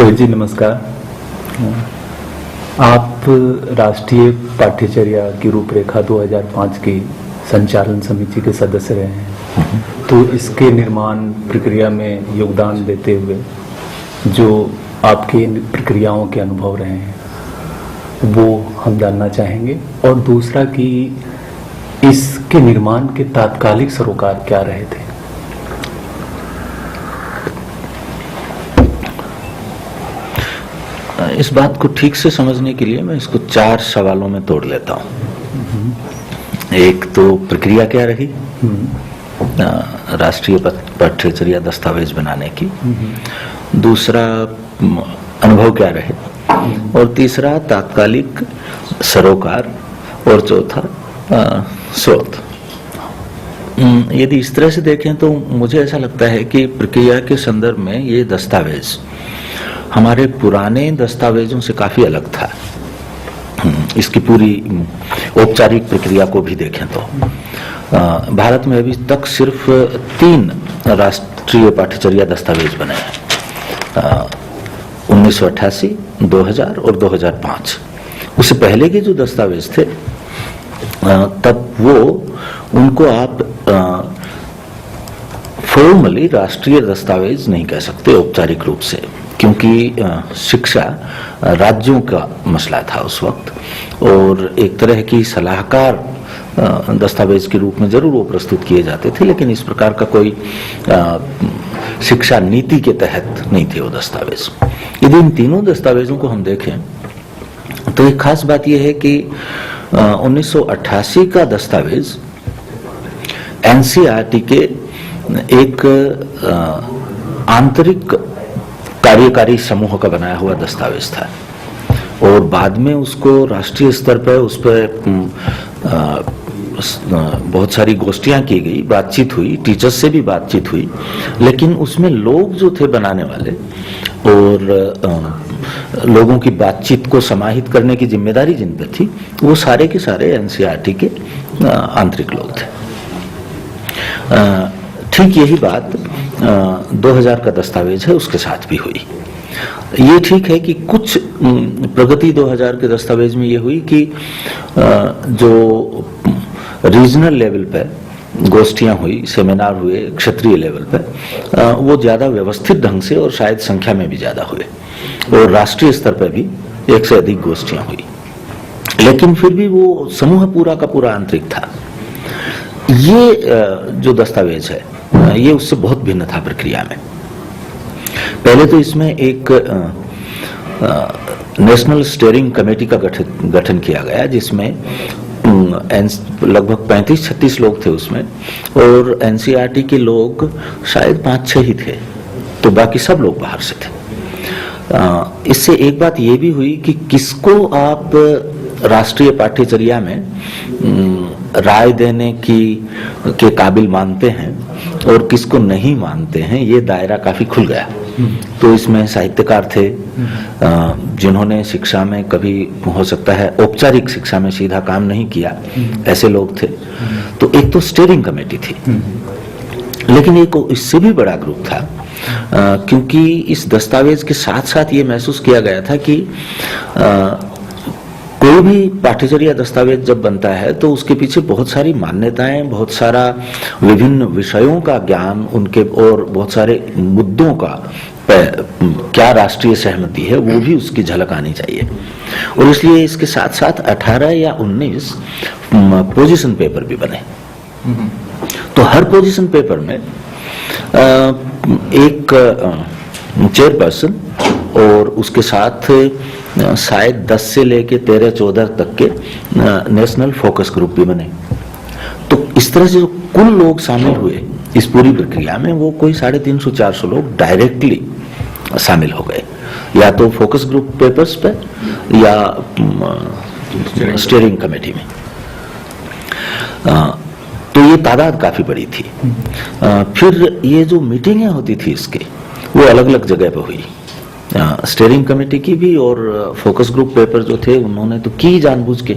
रोहित जी नमस्कार। आप राष्ट्रीय पाठ्यचर्या की रूपरेखा 2005 की संचालन समिति के सदस्य रहे हैं, तो इसके निर्माण प्रक्रिया में योगदान देते हुए जो आपके प्रक्रियाओं के अनुभव रहे हैं वो हम जानना चाहेंगे। और दूसरा कि इसके निर्माण के तात्कालिक सरोकार क्या रहे थे। इस बात को ठीक से समझने के लिए मैं इसको 4 सवालों में तोड़ लेता हूँ। एक तो प्रक्रिया क्या रही राष्ट्रीय पाठ्यचर्या दस्तावेज बनाने की, दूसरा अनुभव क्या रहे, और तीसरा तात्कालिक सरोकार, और चौथा स्रोत। यदि इस तरह से देखें तो मुझे ऐसा लगता है कि प्रक्रिया के संदर्भ में ये दस्तावेज हमारे पुराने दस्तावेजों से काफी अलग था। इसकी पूरी औपचारिक प्रक्रिया को भी देखें तो भारत में अभी तक सिर्फ 3 राष्ट्रीय पाठ्यचर्या दस्तावेज बने हैं, 1988, 2000 और 2005। उससे पहले के जो दस्तावेज थे तब वो उनको आप फॉर्मली राष्ट्रीय दस्तावेज नहीं कह सकते औपचारिक रूप से, क्योंकि शिक्षा राज्यों का मसला था उस वक्त, और एक तरह की सलाहकार दस्तावेज के रूप में जरूर वो प्रस्तुत किए जाते थे, लेकिन इस प्रकार का कोई शिक्षा नीति के तहत नहीं थे वो दस्तावेज। यदि इन तीनों दस्तावेजों को हम देखें तो एक खास बात यह है कि 1988 का दस्तावेज एनसीईआरटी के एक आंतरिक कार्यकारी समूह का बनाया हुआ दस्तावेज था, और बाद में उसको राष्ट्रीय स्तर पर उस पर बहुत सारी गोष्ठियां की गई, बातचीत हुई, टीचर्स से भी बातचीत हुई, लेकिन उसमें लोग जो थे बनाने वाले और लोगों की बातचीत को समाहित करने की जिम्मेदारी जिन पर थी, वो सारे के सारे एनसीईआरटी के आंतरिक लोग थे। ठीक यही बात 2000 का दस्तावेज है उसके साथ भी हुई। ये ठीक है कि कुछ प्रगति 2000 के दस्तावेज में ये हुई कि जो रीजनल लेवल पे गोष्ठियां हुई, सेमिनार हुए क्षेत्रीय लेवल पे, वो ज्यादा व्यवस्थित ढंग से और शायद संख्या में भी ज्यादा हुए, और राष्ट्रीय स्तर पर भी 1 से अधिक गोष्ठियां हुई, लेकिन फिर भी वो समूह पूरा का पूरा आंतरिक था। ये जो दस्तावेज है ये उससे बहुत भिन्न था प्रक्रिया में। पहले तो इसमें एक नेशनल स्टीयरिंग कमेटी का गठन किया गया, जिसमें लगभग 35-36 लोग थे उसमें, और एनसीईआरटी के लोग शायद 5-6 ही थे, तो बाकी सब लोग बाहर से थे। इससे एक बात ये भी हुई कि किसको आप राष्ट्रीय पाठ्यचर्या में राय देने के काबिल मानते हैं और किसको नहीं मानते हैं, ये दायरा काफी खुल गया। तो इसमें साहित्यकार थे जिन्होंने शिक्षा में कभी हो सकता है औपचारिक शिक्षा में सीधा काम नहीं किया, ऐसे लोग थे। तो एक तो स्टीयरिंग कमेटी थी, लेकिन एक इससे भी बड़ा ग्रुप था, क्योंकि इस दस्तावेज के साथ साथ ये महसूस किया गया था कि कोई भी पाठ्यचर्या दस्तावेज जब बनता है तो उसके पीछे बहुत सारी मान्यताएं, बहुत सारा विभिन्न विषयों का ज्ञान उनके, और बहुत सारे मुद्दों का क्या राष्ट्रीय सहमति है वो भी उसकी झलक आनी चाहिए। और इसलिए इसके साथ साथ 18 या 19 पोजीशन पेपर भी बने। तो हर पोजीशन पेपर में एक चेयरपर्सन और उसके साथ शायद 10 से लेके 13-14 तक के नेशनल फोकस ग्रुप भी बने। तो इस तरह से जो कुल लोग शामिल हुए इस पूरी प्रक्रिया में, वो कोई 350-400 लोग डायरेक्टली शामिल हो गए, या तो फोकस ग्रुप पेपर्स पे या स्टीयरिंग कमेटी में। तो ये तादाद काफी बड़ी थी। फिर ये जो मीटिंगें होती थी इसके, वो अलग अलग जगह पे हुई। स्टीयरिंग कमेटी की भी और फोकस ग्रुप पेपर जो थे उन्होंने तो की जानबूझ के।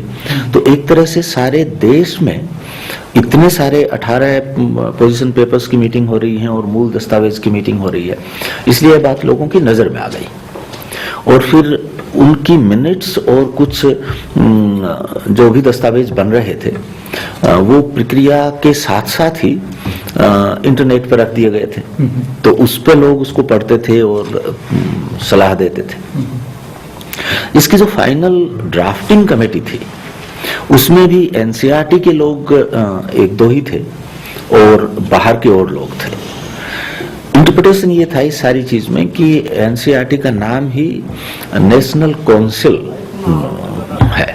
तो एक तरह से सारे देश में इतने सारे 18 पोजीशन पेपर्स की मीटिंग हो रही है और मूल दस्तावेज की मीटिंग हो रही है, इसलिए बात लोगों की नजर में आ गई। और फिर उनकी मिनट्स और कुछ जो भी दस्तावेज बन रहे थे वो प्रक्रिया के साथ साथ ही इंटरनेट पर रख दिए गए थे। तो उस पर लोग उसको पढ़ते थे और सलाह देते थे। इसकी जो फाइनल ड्राफ्टिंग कमेटी थी उसमें भी एनसीईआरटी के लोग एक दो ही थे और बाहर के और लोग थे। इंटरप्रिटेशन ये था इस सारी चीज में कि एनसीईआरटी का नाम ही नेशनल काउंसिल है।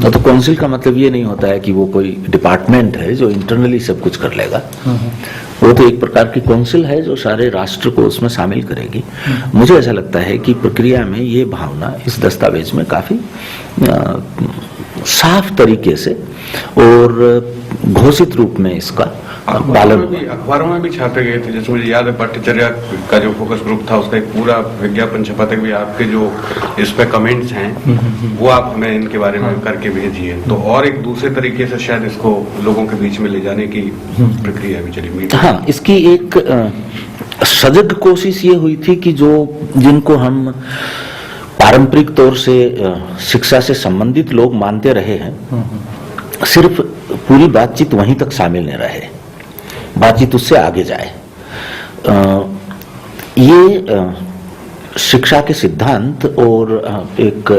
तो काउंसिल का मतलब ये नहीं होता है कि वो कोई डिपार्टमेंट है जो इंटरनली सब कुछ कर लेगा। वो तो एक प्रकार की काउंसिल है जो सारे राष्ट्र को उसमें शामिल करेगी। मुझे ऐसा लगता है कि प्रक्रिया में ये भावना इस दस्तावेज में काफी साफ तरीके से और घोषित रूप में इसका अखबारों में भी छापे गए थे। जैसे मुझे याद है पाठ्यचर्या का जो फोकस ग्रुप था उसका एक पूरा विज्ञापन छपा था कि आपके जो इस पे कमेंट्स हैं वो आप हमें इनके बारे में करके भेजिए। तो और एक दूसरे तरीके से शायद इसको लोगों के बीच में ले जाने की प्रक्रिया भी चली। हाँ, इसकी एक सजग कोशिश ये हुई थी कि जो जिनको हम पारंपरिक तौर से शिक्षा से संबंधित लोग मानते रहे हैं, सिर्फ पूरी बातचीत वहीं तक शामिल नहीं रहे, बातचीत उससे आगे जाए। ये शिक्षा के सिद्धांत और एक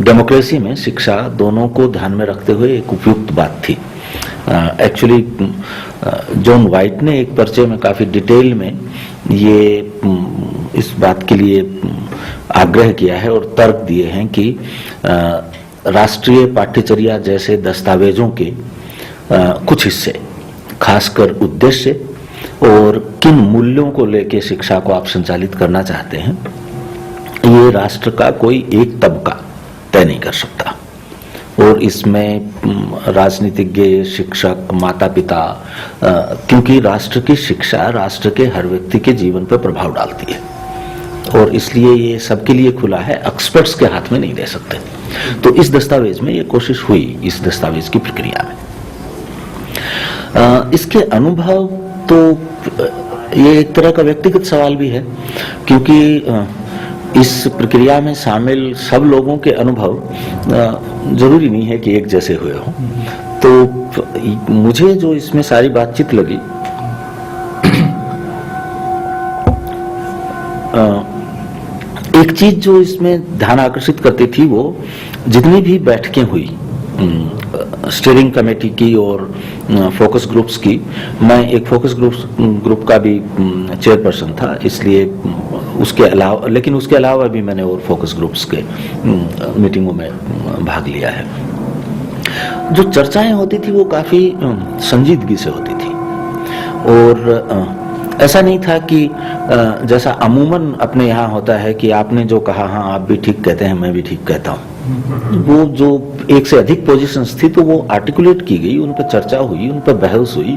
डेमोक्रेसी में शिक्षा दोनों को ध्यान में रखते हुए एक उपयुक्त बात थी। एक्चुअली जॉन वाइट ने एक पर्चे में काफी डिटेल में ये इस बात के लिए आग्रह किया है और तर्क दिए हैं कि राष्ट्रीय पाठ्यचर्या जैसे दस्तावेजों के कुछ हिस्से, खासकर उद्देश्य और किन मूल्यों को लेकर शिक्षा को आप संचालित करना चाहते हैं, ये राष्ट्र का कोई एक तबका तय नहीं कर सकता। और इसमें राजनीतिज्ञ, शिक्षक, माता पिता, क्योंकि राष्ट्र की शिक्षा राष्ट्र के हर व्यक्ति के जीवन पर प्रभाव डालती है और इसलिए ये सबके लिए खुला है, एक्सपर्ट्स के हाथ में नहीं दे सकते। तो इस दस्तावेज में ये कोशिश हुई, इस दस्तावेज की प्रक्रिया में। इसके अनुभव तो ये एक तरह का व्यक्तिगत सवाल भी है, क्योंकि इस प्रक्रिया में शामिल सब लोगों के अनुभव जरूरी नहीं है कि एक जैसे हुए हों। तो मुझे जो इसमें सारी बातचीत लगी, एक चीज जो इसमें ध्यान आकर्षित करती थी, वो जितनी भी बैठकें हुई स्टीयरिंग कमेटी की और फोकस ग्रुप्स की, मैं एक फोकस ग्रुप का भी चेयरपर्सन था, इसलिए उसके अलावा, लेकिन उसके अलावा भी मैंने और फोकस ग्रुप्स के मीटिंगों में भाग लिया है। जो चर्चाएं होती थी वो काफी संजीदगी से होती थी और ऐसा नहीं था कि जैसा अमूमन अपने यहाँ होता है कि आपने जो कहा, हाँ आप भी ठीक कहते हैं, मैं भी ठीक कहता हूँ। वो जो एक से अधिक पोजीशंस थी तो वो आर्टिकुलेट की गई, उन पर चर्चा हुई, उन पर बहस हुई।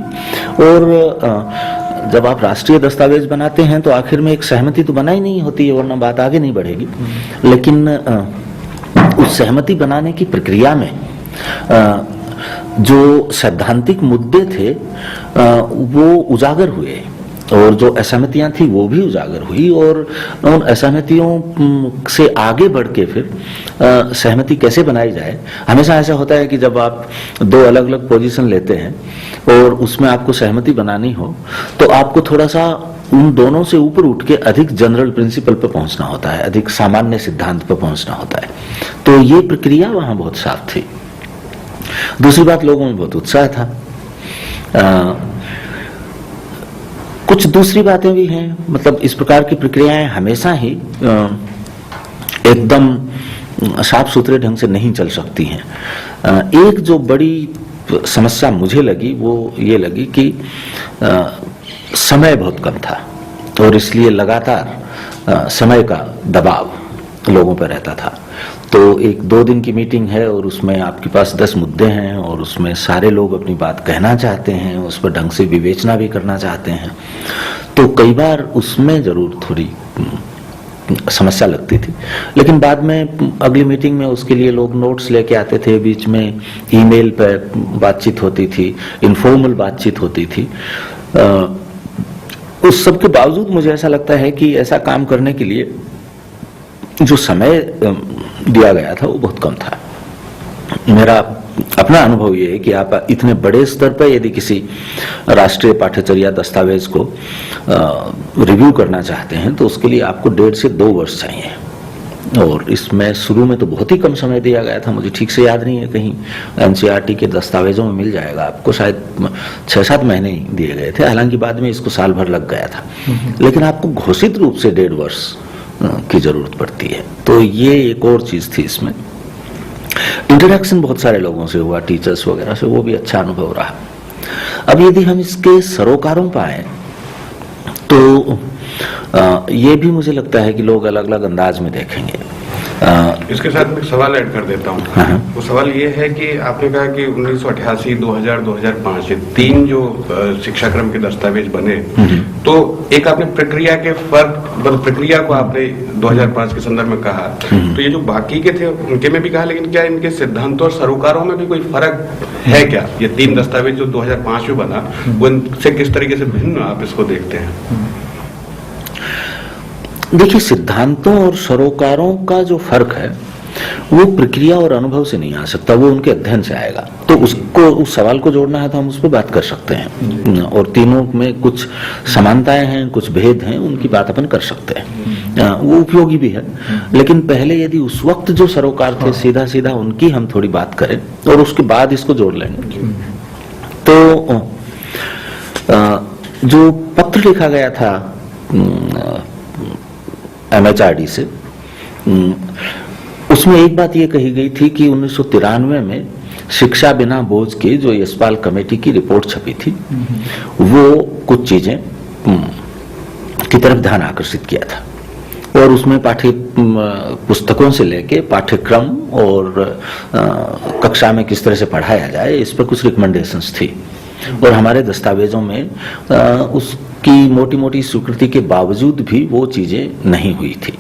और जब आप राष्ट्रीय दस्तावेज बनाते हैं तो आखिर में एक सहमति तो बनाई नहीं होती है, वरना बात आगे नहीं बढ़ेगी। लेकिन उस सहमति बनाने की प्रक्रिया में जो सैद्धांतिक मुद्दे थे वो उजागर हुए और जो असहमतियां थी वो भी उजागर हुई और उन असहमतियों से आगे बढ़ के फिर सहमति कैसे बनाई जाए। हमेशा ऐसा होता है कि जब आप दो अलग अलग पोजीशन लेते हैं और उसमें आपको सहमति बनानी हो तो आपको थोड़ा सा उन दोनों से ऊपर उठ के अधिक जनरल प्रिंसिपल पर पहुंचना होता है, अधिक सामान्य सिद्धांत पर पहुंचना होता है। तो ये प्रक्रिया वहां बहुत साफ थी। दूसरी बात, लोगों में बहुत उत्साह था। कुछ दूसरी बातें भी हैं, मतलब इस प्रकार की प्रक्रियाएं हमेशा ही एकदम साफ सुथरे ढंग से नहीं चल सकती हैं। एक जो बड़ी समस्या मुझे लगी वो ये लगी कि समय बहुत कम था और इसलिए लगातार समय का दबाव लोगों पर रहता था। तो एक 2 दिन की मीटिंग है और उसमें आपके पास 10 मुद्दे हैं और उसमें सारे लोग अपनी बात कहना चाहते हैं, उस पर ढंग से विवेचना भी करना चाहते हैं। तो कई बार उसमें जरूर थोड़ी समस्या लगती थी, लेकिन बाद में अगली मीटिंग में उसके लिए लोग नोट्स लेके आते थे, बीच में ईमेल पर बातचीत होती थी, इनफॉर्मल बातचीत होती थी। उस सब के बावजूद मुझे ऐसा लगता है कि ऐसा काम करने के लिए जो समय दिया गया था वो बहुत कम था। मेरा अपना अनुभव ये है कि आप इतने बड़े स्तर पर यदि किसी राष्ट्रीय पाठ्यचर्या दस्तावेज को रिव्यू करना चाहते हैं तो उसके लिए आपको 1.5 से 2 वर्ष चाहिए, और इसमें शुरू में तो बहुत ही कम समय दिया गया था। मुझे ठीक से याद नहीं है, कहीं एनसीईआरटी के दस्तावेजों में मिल जाएगा आपको, शायद 6-7 महीने ही दिए गए थे, हालांकि बाद में इसको साल भर लग गया था। लेकिन आपको घोषित रूप से 1.5 वर्ष की जरूरत पड़ती है। तो ये एक और चीज थी इसमें। इंटरेक्शन बहुत सारे लोगों से हुआ, टीचर्स वगैरह से, वो भी अच्छा अनुभव रहा। अब यदि हम इसके सरोकारों पर आए तो ये भी मुझे लगता है कि लोग अलग अलग अंदाज में देखेंगे। इसके साथ मैं एक सवाल ऐड कर देता हूँ। वो सवाल ये है कि आपने कहा कि 1988, 2000, 2005 ये 3 जो शिक्षाक्रम के दस्तावेज बने, तो एक आपने प्रक्रिया के फर्क, मतलब प्रक्रिया को आपने 2005 के संदर्भ में कहा, तो ये जो बाकी के थे उनके में भी कहा, लेकिन क्या इनके सिद्धांतों और सरोकारों में भी कोई फर्क है क्या? ये 3 दस्तावेज जो 2005 में बना, वो इनसे किस तरीके से भिन्न आप इसको देखते हैं? देखिए, सिद्धांतों और सरोकारों का जो फर्क है वो प्रक्रिया और अनुभव से नहीं आ सकता, वो उनके अध्ययन से आएगा। तो उसको, उस सवाल को जोड़ना है तो हम उस पर बात कर सकते हैं, और तीनों में कुछ समानताएं हैं, कुछ भेद हैं, उनकी बात अपन कर सकते हैं, वो उपयोगी भी है। लेकिन पहले यदि उस वक्त जो सरोकार थे सीधा सीधा उनकी हम थोड़ी बात करें और उसके बाद इसको जोड़ लेंगे। तो जो पत्र लिखा गया था MHRD से, उसमें एक बात ये कही गई थी कि 1993 में शिक्षा बिना बोझ की जो यशपाल कमेटी की रिपोर्ट छपी थी, वो कुछ चीजें की तरफ ध्यान आकर्षित किया था, और उसमें पाठ्य पुस्तकों से लेके पाठ्यक्रम और कक्षा में किस तरह से पढ़ाया जाए, इस पर कुछ रिकमेंडेशंस थी। और हमारे दस्तावेजों में उसकी मोटी मोटी स्वीकृति के बावजूद भी वो चीजें नहीं हुई थी।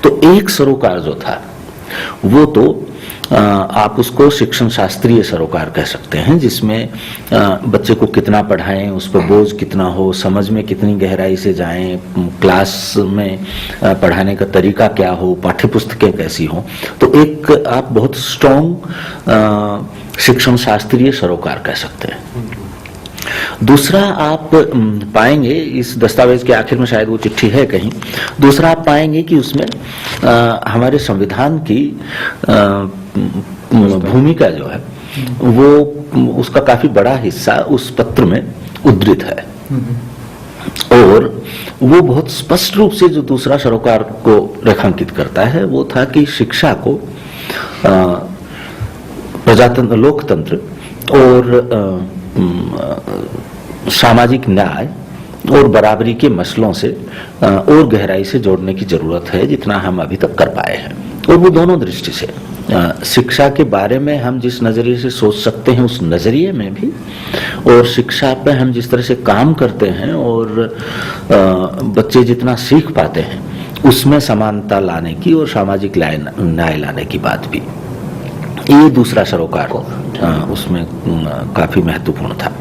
तो एक सरोकार जो था वो तो आप उसको शिक्षण शास्त्रीय सरोकार कह सकते हैं, जिसमें बच्चे को कितना पढ़ाएं, उस पर बोझ कितना हो, समझ में कितनी गहराई से जाएं, क्लास में पढ़ाने का तरीका क्या हो, पाठ्यपुस्तकें कैसी हो। तो एक आप बहुत स्ट्रॉन्ग शिक्षण शास्त्रीय सरोकार कह सकते हैं। दूसरा आप पाएंगे इस दस्तावेज के आखिर में, शायद वो चिट्ठी है कहीं, दूसरा आप पाएंगे कि उसमें हमारे संविधान की भूमिका जो है वो, उसका काफी बड़ा हिस्सा उस पत्र में उद्धृत है। और वो बहुत स्पष्ट रूप से जो दूसरा सरोकार को रेखांकित करता है वो था कि शिक्षा को प्रजातंत्र, लोकतंत्र और सामाजिक न्याय और बराबरी के मसलों से और गहराई से जोड़ने की जरूरत है, जितना हम अभी तक कर पाए हैं। और वो दोनों दृष्टि से, शिक्षा के बारे में हम जिस नजरिए से सोच सकते हैं उस नजरिए में भी, और शिक्षा पे हम जिस तरह से काम करते हैं और बच्चे जितना सीख पाते हैं उसमें समानता लाने की और सामाजिक न्याय लाने की बात भी, ये दूसरा सरोकार उसमें काफी महत्वपूर्ण था।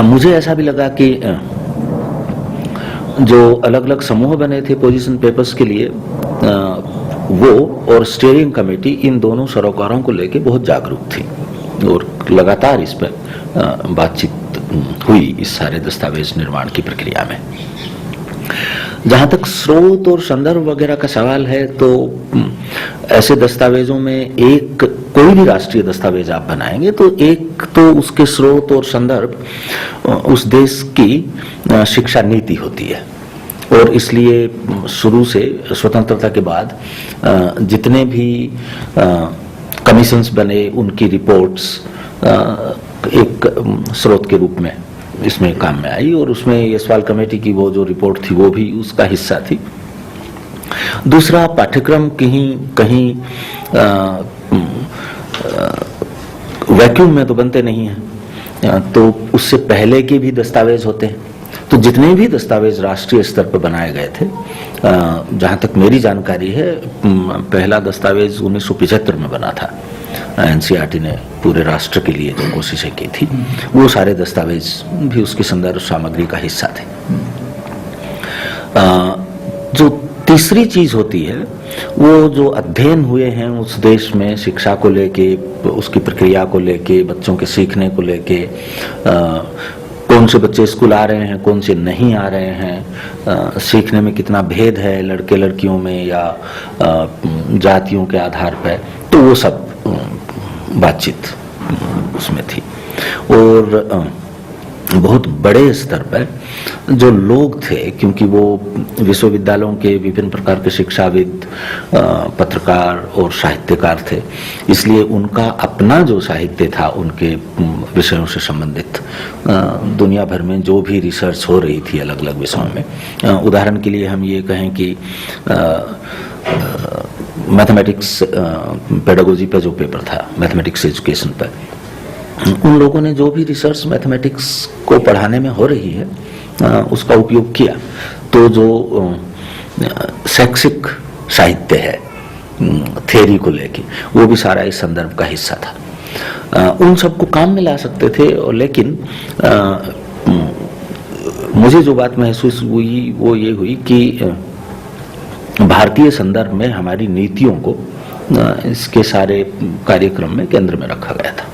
मुझे ऐसा भी लगा कि जो अलग अलग समूह बने थे पोजीशन पेपर्स के लिए, वो और स्टीयरिंग कमेटी इन दोनों सरोकारों को लेके बहुत जागरूक थी, और लगातार इस पर बातचीत हुई इस सारे दस्तावेज निर्माण की प्रक्रिया में। जहां तक स्रोत और संदर्भ वगैरह का सवाल है, तो ऐसे दस्तावेजों में एक कोई भी राष्ट्रीय दस्तावेज आप बनाएंगे तो एक तो उसके स्रोत और संदर्भ उस देश की शिक्षा नीति होती है, और इसलिए शुरू से स्वतंत्रता के बाद जितने भी कमीशंस बने उनकी रिपोर्ट्स एक स्रोत के रूप में इसमें काम में आई, और उसमें यशपाल कमेटी की वो जो रिपोर्ट थी वो भी उसका हिस्सा थी। दूसरा, पाठ्यक्रम कहीं वैक्यूम में तो बनते नहीं हैं, तो उससे पहले के भी दस्तावेज होते हैं। तो जितने भी दस्तावेज राष्ट्रीय स्तर पर बनाए गए थे, जहां तक मेरी जानकारी है, पहला दस्तावेज 1975 में बना था। एनसीईआरटी ने पूरे राष्ट्र के लिए जो कोशिशें की थी, वो सारे दस्तावेज भी उसकी संदर्भ सामग्री का हिस्सा थे। जो तीसरी चीज होती है वो जो अध्ययन हुए हैं उस देश में शिक्षा को लेके, उसकी प्रक्रिया को लेके, बच्चों के सीखने को लेके, कौन से बच्चे स्कूल आ रहे हैं, कौन से नहीं आ रहे हैं, सीखने में कितना भेद है लड़के लड़कियों में या जातियों के आधार पर, तो वो सब बातचीत उसमें थी। और बहुत बड़े स्तर पर जो लोग थे, क्योंकि वो विश्वविद्यालयों के विभिन्न प्रकार के शिक्षाविद, पत्रकार और साहित्यकार थे, इसलिए उनका अपना जो साहित्य था उनके विषयों से संबंधित दुनिया भर में जो भी रिसर्च हो रही थी अलग अलग विषयों में, उदाहरण के लिए हम ये कहें कि मैथमेटिक्स पेडागोजी पर जो पेपर था, मैथमेटिक्स एजुकेशन पर, उन लोगों ने जो भी रिसर्च मैथमेटिक्स को पढ़ाने में हो रही है उसका उपयोग किया। तो जो शैक्षिक साहित्य है थ्योरी को लेके, वो भी सारा इस संदर्भ का हिस्सा था। उन सबको काम में ला सकते थे, और लेकिन मुझे जो बात महसूस हुई वो ये हुई कि भारतीय संदर्भ में हमारी नीतियों को इसके सारे कार्यक्रम में केंद्र में रखा गया था।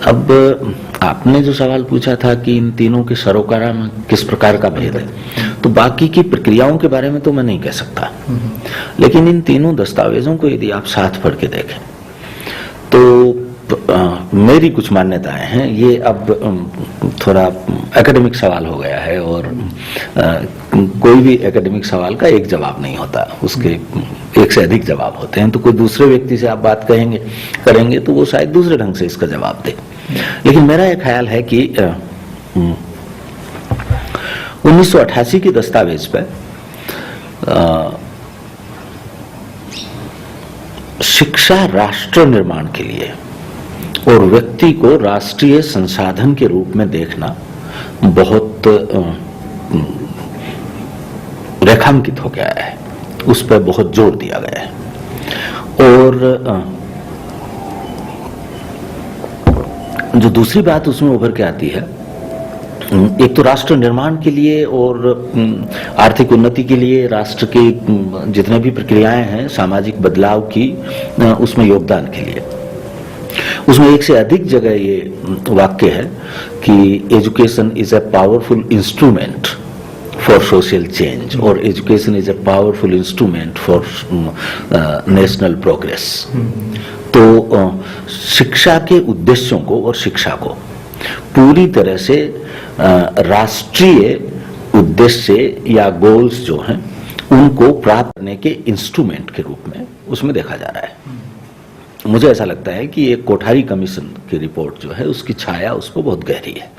अब आपने जो सवाल पूछा था कि इन तीनों के सरोकारा में किस प्रकार का भेद है, तो बाकी की प्रक्रियाओं के बारे में तो मैं नहीं कह सकता, लेकिन इन तीनों दस्तावेजों को यदि आप साथ पढ़ के देखें तो मेरी कुछ मान्यताएं हैं। ये अब थोड़ा एकेडमिक सवाल हो गया है, और कोई भी एकेडमिक सवाल का एक जवाब नहीं होता, उसके एक से अधिक जवाब होते हैं। तो कोई दूसरे व्यक्ति से आप बात करेंगे तो वो शायद दूसरे ढंग से इसका जवाब दे। लेकिन मेरा एक ख्याल है कि 1988 के दस्तावेज पर शिक्षा राष्ट्र निर्माण के लिए और व्यक्ति को राष्ट्रीय संसाधन के रूप में देखना बहुत रेखांकित हो गया है, उस पर बहुत जोर दिया गया है। और जो दूसरी बात उसमें उभर के आती है, एक तो राष्ट्र निर्माण के लिए और आर्थिक उन्नति के लिए राष्ट्र की जितने भी प्रक्रियाएं हैं सामाजिक बदलाव की, उसमें योगदान के लिए, उसमें एक से अधिक जगह ये वाक्य है कि education is a powerful instrument for social change, और education is a powerful instrument for national progress. तो शिक्षा के उद्देश्यों को और शिक्षा को पूरी तरह से राष्ट्रीय उद्देश्य या गोल्स जो हैं उनको प्राप्त करने के इंस्ट्रूमेंट के रूप में उसमें देखा जा रहा है। मुझे ऐसा लगता है कि एक कोठारी कमीशन की रिपोर्ट जो है उसकी छाया उस पर बहुत गहरी है।